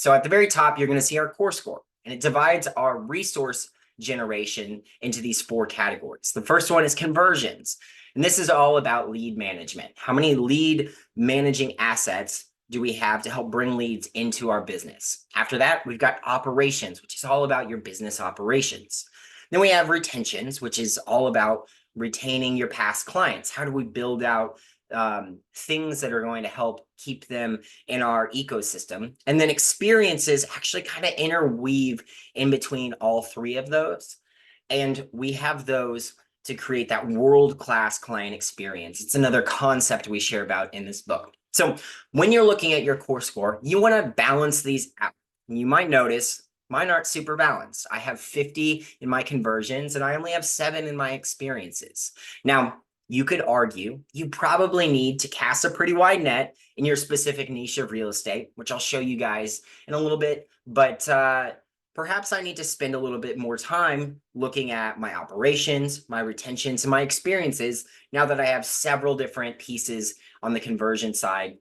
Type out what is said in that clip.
So at the very top, you're going to see our core score, and it divides our resource generation into these 4 categories. The first one is conversions, and this is all about lead management. How many lead managing assets do we have to help bring leads into our business? After that, we've got operations, which is all about your business operations. Then we have retentions, which is all about retaining your past clients. How do we build out things that are going to help keep them in our ecosystem? And then experiences actually kind of interweave in between all 3 of those. And we have those to create that world-class client experience. It's another concept we share about in this book. So when you're looking at your core score, you want to balance these out. And you might notice mine aren't super balanced. I have 50 in my conversions and I only have 7 in my experiences. Now, you could argue you probably need to cast a pretty wide net in your specific niche of real estate, which I'll show you guys in a little bit, but perhaps I need to spend a little bit more time looking at my operations, my retentions, and my experiences now that I have several different pieces on the conversion side